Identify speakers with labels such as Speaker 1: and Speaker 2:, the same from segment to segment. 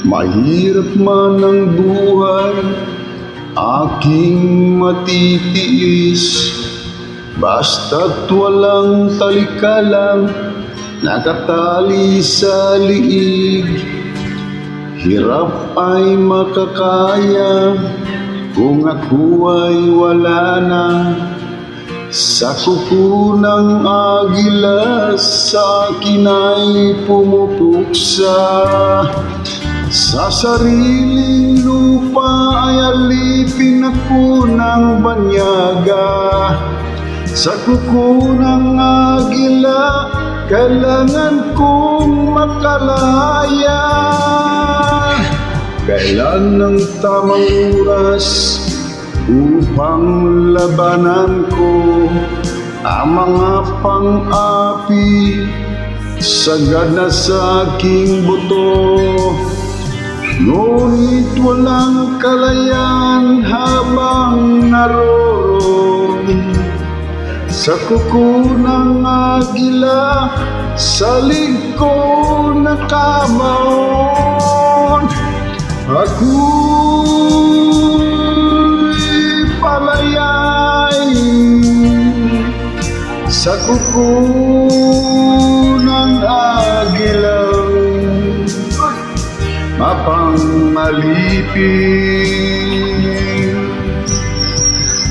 Speaker 1: Mahirap man ang buhay, aking matitiis. Basta't walang talikalang nakatali sa liig. Hirap ay makakaya kung ako ay wala na. Sa kuko ng agila sa akin ay pumupuksa. Sa sariling lupa ay alipin ako ng banyaga. Sa kuko ng agila kailangan kong makalaya. Kailan ng tamang oras upang labanan ko ang mga pang-api sagad na sa aking buto. Ngunit walang kalayaan habang naroon sa kuko ng agila, sa liko nakabaon. Ako'y palayay sa kuko ng agilang mapangalipin.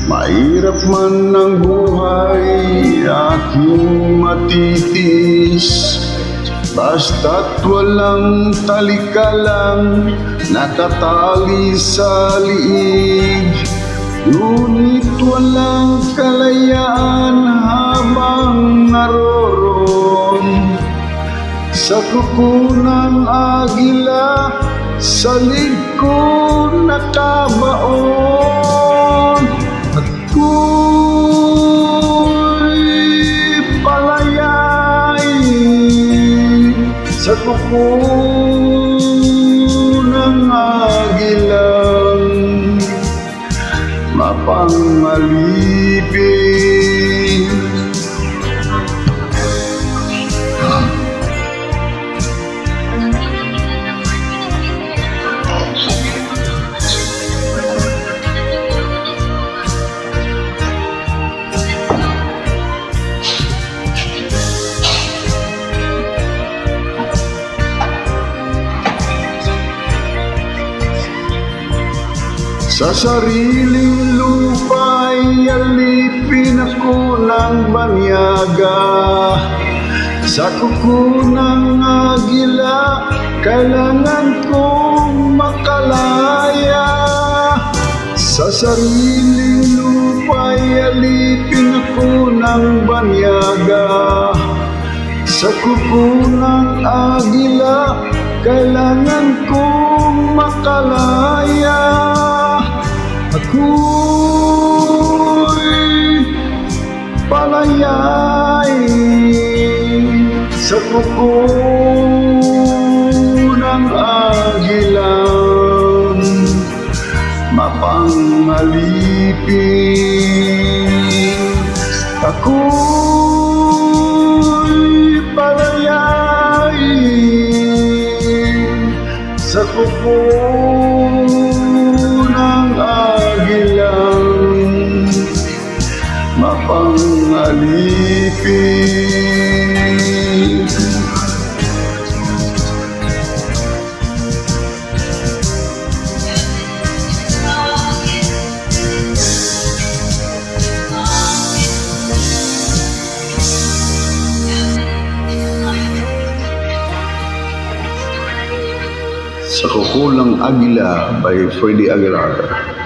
Speaker 1: Mahirap man ang buhay, aking matitis. Basta't walang talikalang nakatali sa liig. Ngunit walang kalayaan habang naroon sa kuko ng agila, sa liko nakabaon. Ako'y palayay sa kuko ng agilang mapangalipin. Sa sariling lupa'y alipin ako ng banyaga. Sa kuko ng agila kailangan kong makalaya. Sa sariling lupa'y alipin ako ng banyaga. Sa kuko ng agila kailangan kong makalaya. Ako'y palayay sa kuko ng agilang mapangalipin. Ako'y palayay sa kuko ng agilang mapangalipin. Sa kuko ng agila by Freddy Aguilar.